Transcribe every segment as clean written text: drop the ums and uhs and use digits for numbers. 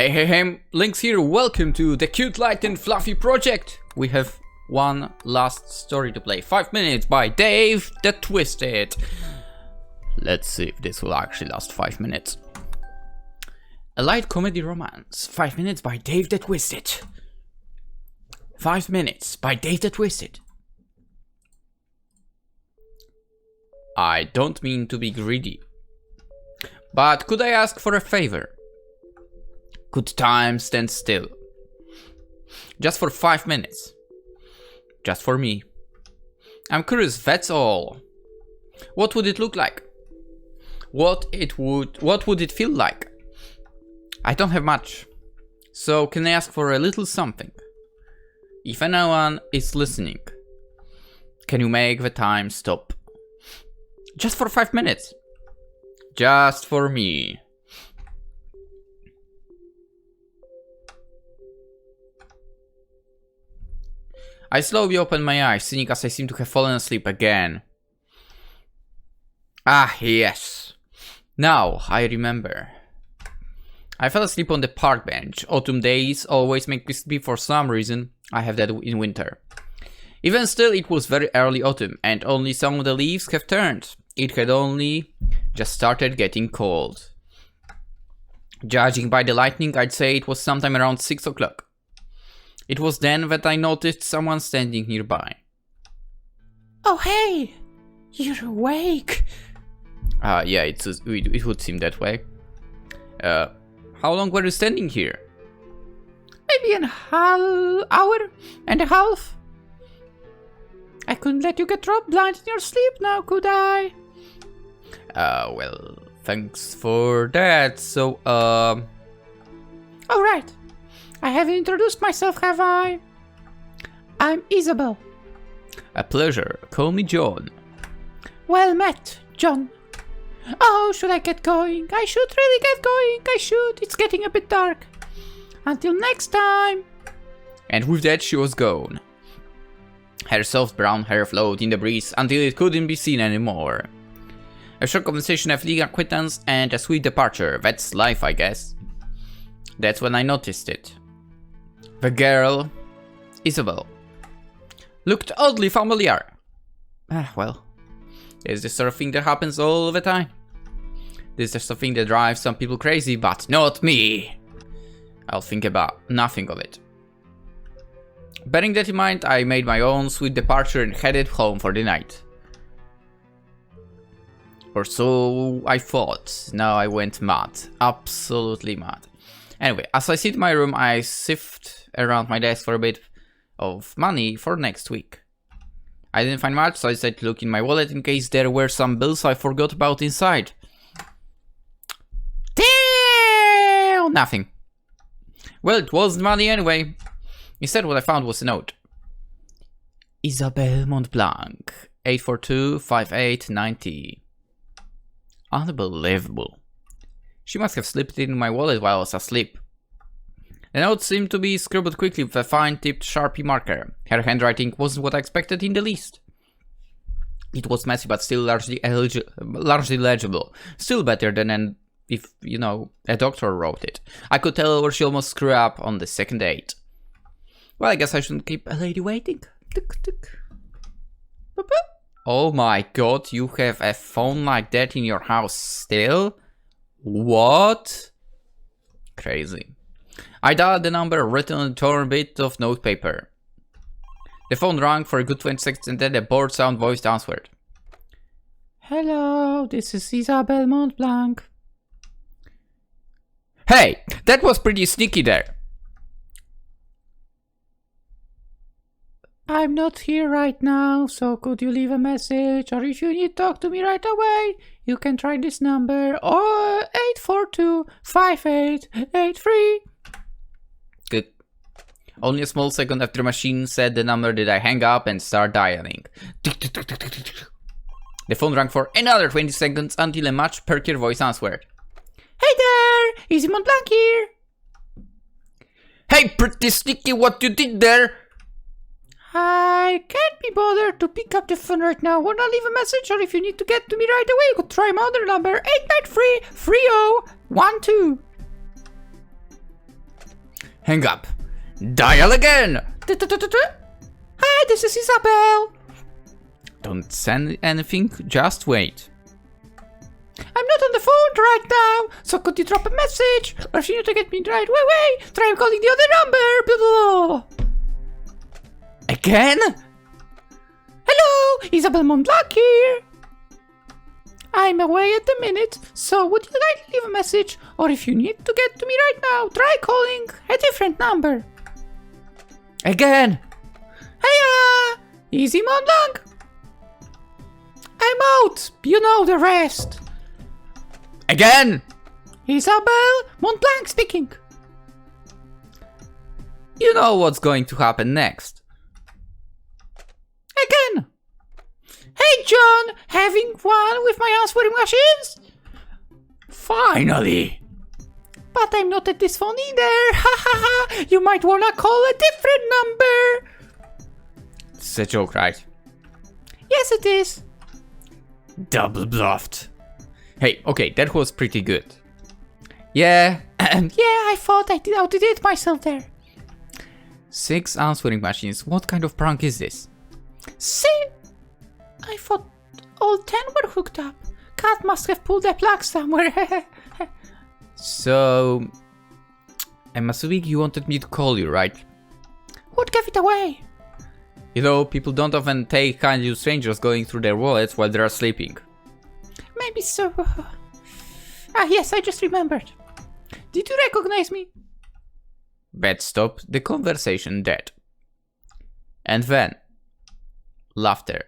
Hey, Lynx here, welcome to the Cute, Light and Fluffy project. We have one last story to play, 5 minutes by Dave the Twisted. Let's see if this will actually last 5 minutes. A light comedy romance, 5 minutes by Dave the Twisted. 5 minutes by Dave the Twisted. I don't mean to be greedy, but could I ask for a favor? Could time stand still? Just for 5 minutes. Just for me. I'm curious, that's all. What would it look like? What would it feel like? I don't have much. So can I ask for a little something? If anyone is listening, can you make the time stop? Just for 5 minutes. Just for me. I slowly opened my eyes, seeing as I seemed to have fallen asleep again. Ah, yes. Now I remember. I fell asleep on the park bench. Autumn days always make me sleep for some reason. I have that in winter. Even still, it was very early autumn, and only some of the leaves have turned. It had only just started getting cold. Judging by the lightning, I'd say it was sometime around 6 o'clock. It was then that I noticed someone standing nearby. Oh hey! You're awake! Yeah, it would seem that way. How long were you standing here? Maybe an hour and a half. I couldn't let you get dropped blind in your sleep now, could I? Well, thanks for that. So, Alright. I haven't introduced myself, have I? I'm Isabel. A pleasure. Call me John. Well met, John. Oh, should I get going? I should really get going. I should. It's getting a bit dark. Until next time. And with that, she was gone. Her soft brown hair flowed in the breeze until it couldn't be seen anymore. A short conversation, a fleeting acquaintance, and a sweet departure. That's life, I guess. That's when I noticed it. The girl, Isabel, looked oddly familiar. Well, it's the sort of thing that happens all the time. This is the sort of thing that drives some people crazy, but not me. I'll think about nothing of it. Bearing that in mind, I made my own sweet departure and headed home for the night. Or so I thought. Now I went mad. Absolutely mad. Anyway, as I sit in my room, I sift around my desk for a bit of money for next week. I didn't find much, so I decided to look in my wallet in case there were some bills I forgot about inside. Damn! Nothing. Well, it wasn't money anyway. Instead, what I found was a note. Isabelle Montblanc, 842-5890. Unbelievable. She must have slipped it in my wallet while I was asleep. The note seemed to be scribbled quickly with a fine-tipped Sharpie marker. Her handwriting wasn't what I expected in the least. It was messy but still largely legible. Still better than if, a doctor wrote it. I could tell where she almost screwed up on the second date. Well, I guess I shouldn't keep a lady waiting. Tuk, tuk. Boop, boop. Oh my god, you have a phone like that in your house still? What? Crazy. I dialed the number written on a torn bit of notepaper. The phone rang for a good 20 seconds and then a bored sound voice answered. Hello, this is Isabelle Montblanc. Hey, that was pretty sneaky there. I'm not here right now, so could you leave a message? Or if you need to talk to me right away, you can try this number or 842-5883. Good. Only a small second after the machine said the number did I hang up and start dialing. The phone rang for another 20 seconds until a much perkier voice answered. Hey there, Izzy Montblanc here. Hey, pretty sneaky, what you did there? I can't be bothered to pick up the phone right now. Wanna leave a message, or if you need to get to me right away, you could try my other number, 893-3012. Hang up. Dial again. Hi, this is Isabel. Don't send anything, just wait. I'm not on the phone right now, so could you drop a message? Or if you need to get me right away, try calling the other number. Blah, blah. Again? Hello, Isabel Montblanc here. I'm away at the minute, so would you like to leave a message? Or if you need to get to me right now, try calling a different number. Again? Hiya! Easy Montblanc. I'm out. You know the rest. Again? Isabel Montblanc speaking. You know what's going to happen next. Again. Hey John, having fun with my answering machines? Finally! But I'm not at this phone either. Ha ha ha. You might wanna call a different number. It's a joke, right? Yes, it is. Double bluffed. Hey, okay, that was pretty good. Yeah. Yeah, I thought I outdid it myself there. 6 answering machines. What kind of prank is this? See? I thought all 10 were hooked up. Cat must have pulled their plug somewhere. So, I'm assuming you wanted me to call you, right? What gave it away? You know, people don't often take kindly to strangers going through their wallets while they're sleeping. Maybe so. Yes, I just remembered. Did you recognize me? Bed stop, the conversation dead. And then, laughter.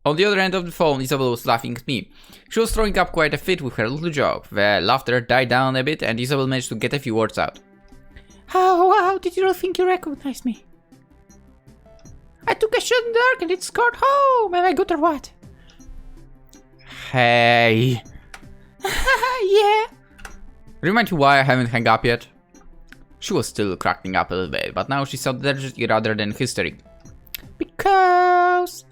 On the other end of the phone, Isabel was laughing at me. She was throwing up quite a fit with her little joke. The laughter died down a bit and Isabel managed to get a few words out. How did you all think you recognized me? I took a shot in the dark and it scored home. Am I good or what? Hey. Yeah. Remind you why I haven't hung up yet? She was still cracking up a little bit, but now she sounded energy rather than hysteric. Because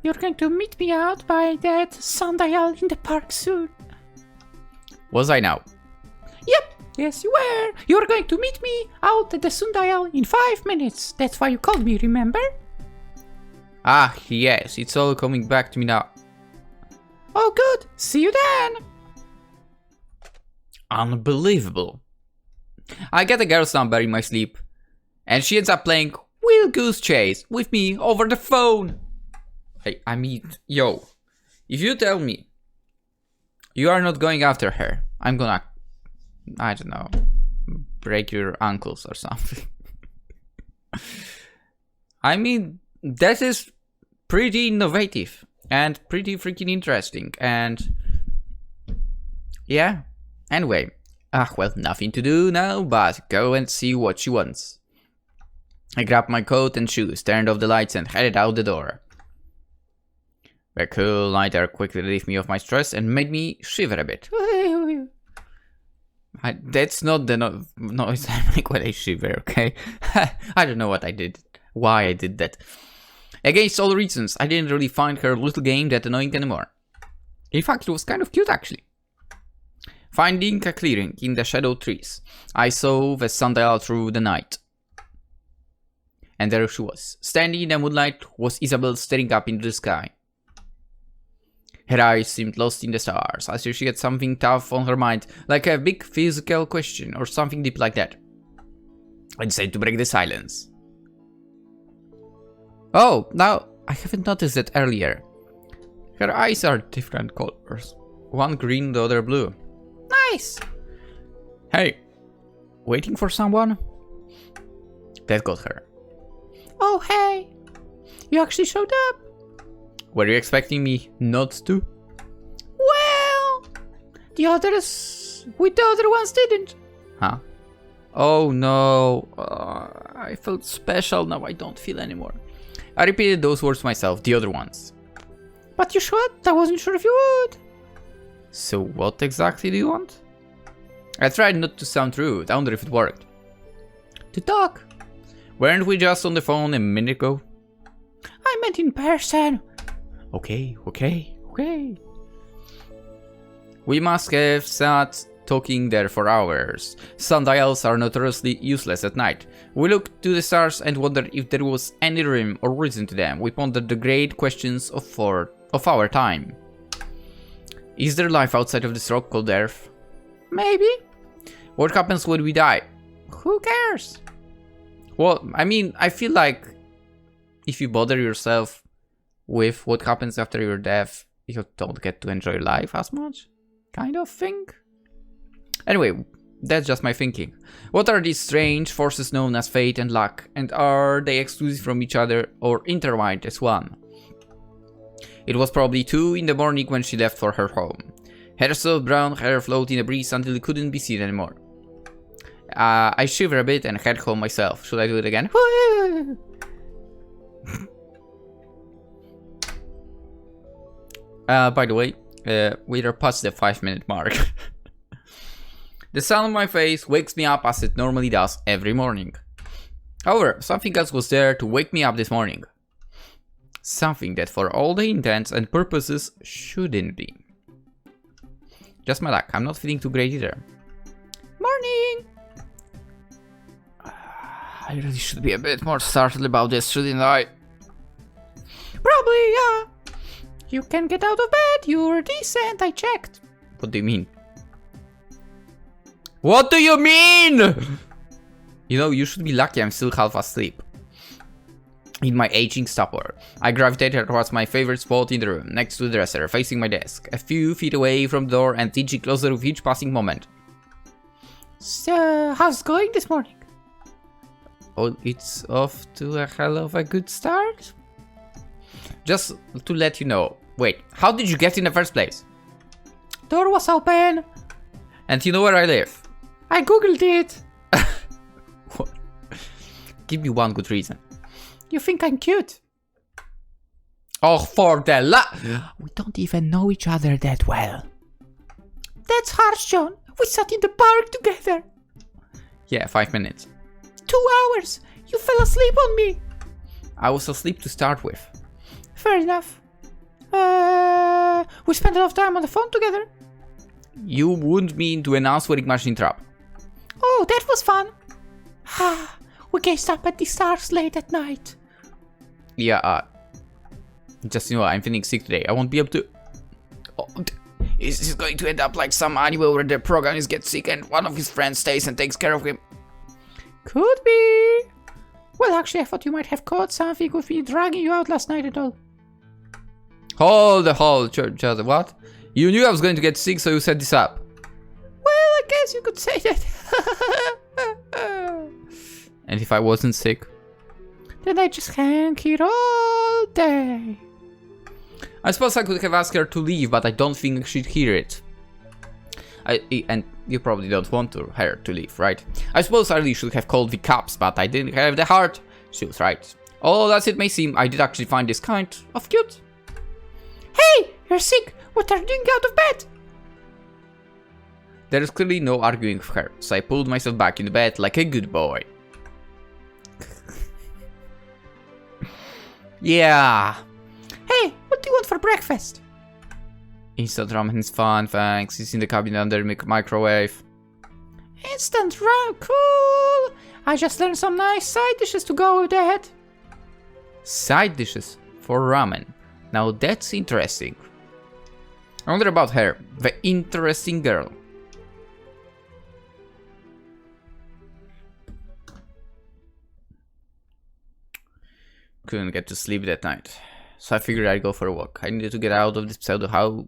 you're going to meet me out by that sundial in the park soon. Was I now? Yep, yes you were. You're going to meet me out at the sundial in 5 minutes. That's why you called me, remember? Ah, yes, it's all coming back to me now. Oh good, see you then. Unbelievable. I get a girl's number in my sleep, and she ends up playing Wild Goose Chase with me over the phone. Hey, I mean, yo, if you tell me you are not going after her, I'm gonna, I don't know, break your ankles or something. I mean, that is pretty innovative and pretty freaking interesting, and yeah, anyway. Well, nothing to do now, but go and see what she wants. I grabbed my coat and shoes, turned off the lights and headed out the door. The cool night air quickly relieved me of my stress and made me shiver a bit. That's not the noise I make when I shiver, okay? I don't know what I did, why I did that. Against all reasons, I didn't really find her little game that annoying anymore. In fact, it was kind of cute actually. Finding a clearing in the shadowed trees, I saw the sundial through the night. And there she was. Standing in the moonlight was Isabel staring up into the sky. Her eyes seemed lost in the stars, as if she had something tough on her mind, like a big physical question or something deep like that. I decided to break the silence. Oh, now, I haven't noticed that earlier. Her eyes are different colors. One green, the other blue. Nice. Hey, waiting for someone? That got her. Oh hey, you actually showed up. Were you expecting me not to? Well, the other ones didn't. Huh? Oh no, I felt special, now I don't feel anymore. I repeated those words myself, the other ones. But you should, I wasn't sure if you would. So what exactly do you want? I tried not to sound rude, I wonder if it worked. To talk. Weren't we just on the phone a minute ago? I meant in person. Okay. We must have sat talking there for hours. Sundials are notoriously useless at night. We looked to the stars and wondered if there was any rhyme or reason to them. We pondered the great questions of our time. Is there life outside of this rock called Earth? Maybe. What happens when we die? Who cares? Well, I mean, I feel like if you bother yourself with what happens after your death, you don't get to enjoy life as much, kind of thing. Anyway, that's just my thinking. What are these strange forces known as fate and luck, and are they exclusive from each other or intertwined as one? It was probably 2 in the morning when she left for her home. Her soft brown hair floated in the breeze until it couldn't be seen anymore. I shivered a bit and head home myself. Should I do it again? By the way, we are past the 5-minute mark. The sun on my face wakes me up as it normally does every morning. However, something else was there to wake me up this morning. Something that for all the intents and purposes shouldn't be. Just my luck, I'm not feeling too great either. Morning! I really should be a bit more startled about this, shouldn't I? Probably, yeah. You can get out of bed, you're decent, I checked. What do you mean? What do you mean? You know, you should be lucky I'm still half asleep. In my aging stupor, I gravitated towards my favorite spot in the room, next to the dresser, facing my desk, a few feet away from the door and inching closer with each passing moment. So, how's it going this morning? Oh, it's off to a hell of a good start? Just to let you know. Wait, how did you get in the first place? Door was open. And you know where I live? I googled it. What? Give me one good reason. You think I'm cute? Oh, for the We don't even know each other that well. That's harsh, John. We sat in the park together. Yeah, 5 minutes. 2 hours. You fell asleep on me. I was asleep to start with. Fair enough. We spent a lot of time on the phone together. You wouldn't mean to an answering machine trap. Oh, that was fun. We gazed up at the stars late at night. Yeah, just, you know, I'm feeling sick today. I won't be able to... Oh, is this going to end up like some anime where the protagonist gets sick and one of his friends stays and takes care of him? Could be. Well, actually, I thought you might have caught something with me dragging you out last night and all. Hold the whole church, what? You knew I was going to get sick, so you set this up. Well, I guess you could say that. And if I wasn't sick? Then I just hang here all day. I suppose I could have asked her to leave, but I don't think she'd hear it. And you probably don't want her to leave, right? I suppose I really should have called the cops, but I didn't have the heart. She was right. Although as it may seem, I did actually find this kind of cute. Hey, you're sick. What are you doing out of bed? There is clearly no arguing with her, so I pulled myself back in bed like a good boy. Yeah. Hey, what do you want for breakfast? Instant ramen is fun, thanks. It's in the cabinet under the microwave. Instant ramen, cool. I just learned some nice side dishes to go with that. Side dishes for ramen. Now that's interesting. I wonder about her, the interesting girl. Couldn't get to sleep that night, so I figured I'd go for a walk. I needed to get out of this pseudo house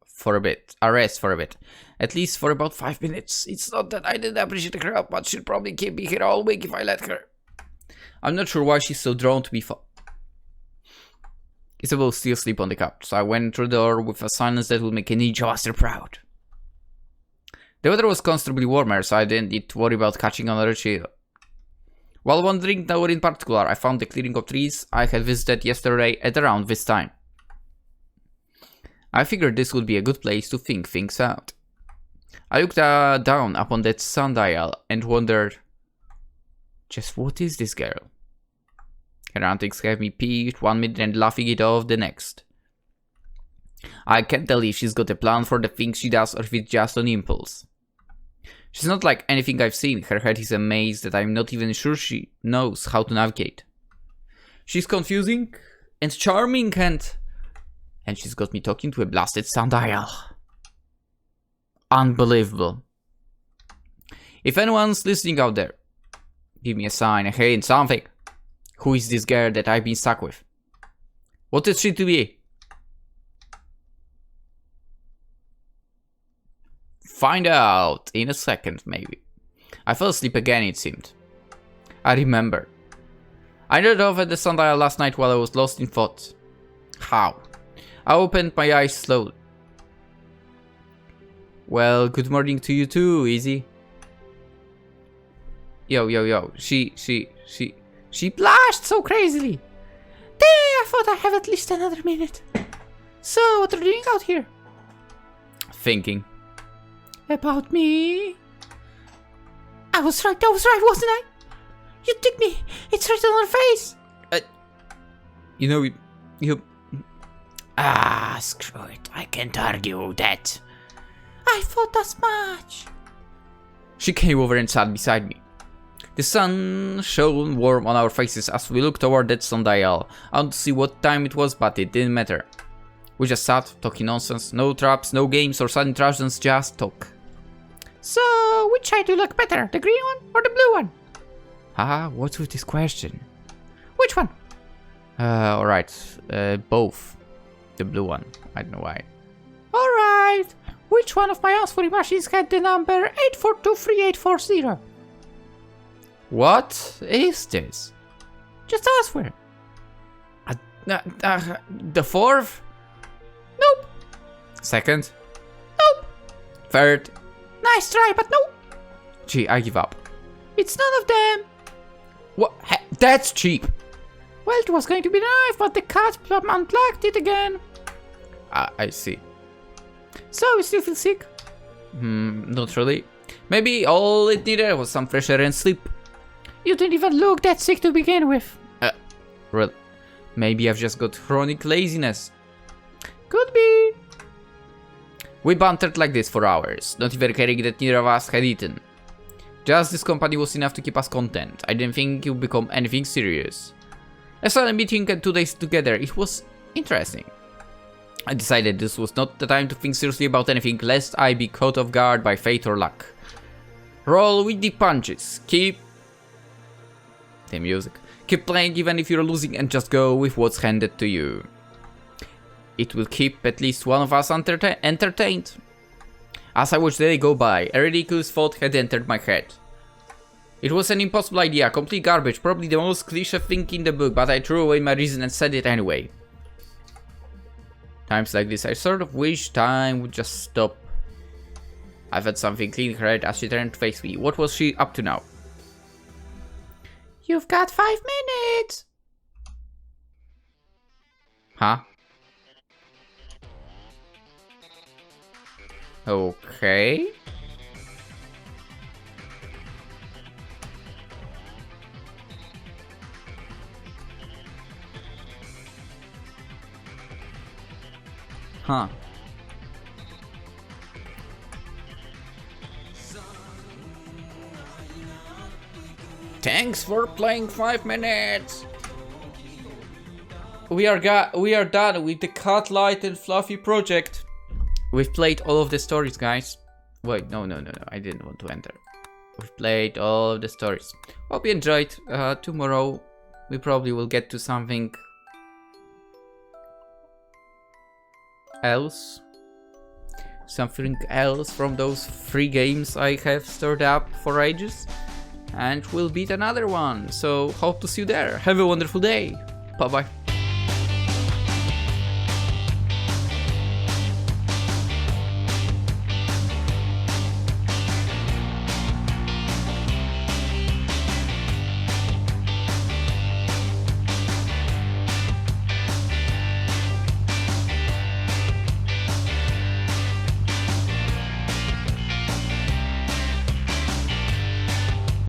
for a bit, rest for a bit, at least for about 5 minutes. It's not that I didn't appreciate her, but she'll probably keep me here all week if I let her. I'm not sure why she's so drawn to me. Isabel still asleep on the couch, so I went through the door with a silence that would make a ninja master proud. The weather was considerably warmer, so I didn't need to worry about catching another chill. While wandering nowhere in particular, I found the clearing of trees I had visited yesterday at around this time. I figured this would be a good place to think things out. I looked down upon that sundial and wondered, just what is this girl? Her antics have me peeved 1 minute and laughing it off the next. I can't tell if she's got a plan for the things she does or if it's just an impulse. She's not like anything I've seen. Her head is a maze that I'm not even sure she knows how to navigate. She's confusing and charming and she's got me talking to a blasted sundial. Unbelievable. If anyone's listening out there, give me a sign, a hint, something. Who is this girl that I've been stuck with? What is she to be? Find out in a second, maybe. I fell asleep again, it seemed. I remember. I nodded off at the sundial last night while I was lost in thought. How? I opened my eyes slowly. Well, good morning to you too, Easy. Yo. She blushed so crazily. Dang, I thought I have at least another minute. So, what are you doing out here? Thinking. About me? I was right, wasn't I? You took me. It's right on her face. Screw it. I can't argue that. I thought as much. She came over and sat beside me. The sun shone warm on our faces as we looked toward that sundial. I don't see what time it was, but it didn't matter. We just sat, talking nonsense. No traps, no games or sudden tragedies, just talk. So, which side do you like better? The green one or the blue one? What's with this question? Which one? Alright. Both. The blue one. I don't know why. Alright. Which one of my answering machines had the number 8423840? What is this? Just answer. The fourth? Nope. Second? Nope. Third? Nice try, but no. Gee, I give up. It's none of them. What? That's cheap. Well, it was going to be a knife, but the cat unplugged it again. I see. So, you still feel sick? Not really. Maybe all it needed was some fresh air and sleep. You didn't even look that sick to begin with. Really? Maybe I've just got chronic laziness. Could be. We bantered like this for hours, not even caring that neither of us had eaten. Just this company was enough to keep us content. I didn't think it would become anything serious. A sudden meeting and 2 days together, it was interesting. I decided this was not the time to think seriously about anything, lest I be caught off guard by fate or luck. Roll with the punches. Keep the music. Keep playing even if you're losing and just go with what's handed to you. It will keep at least one of us entertained. As I watched the day go by, a ridiculous thought had entered my head. It was an impossible idea, complete garbage, probably the most cliché thing in the book, but I threw away my reason and said it anyway. Times like this, I sort of wish time would just stop. I felt something clean her head as she turned to face me. What was she up to now? You've got 5 minutes. Huh? Okay. Huh. Thanks for playing 5 minutes. We are done with the Cat Light and Fluffy project. We've played all of the stories, guys. Wait, no. I didn't want to enter. We've played all of the stories. Hope you enjoyed. Tomorrow we probably will get to something else. Something else from those 3 games I have stored up for ages. And we'll beat another one. So hope to see you there. Have a wonderful day. Bye bye.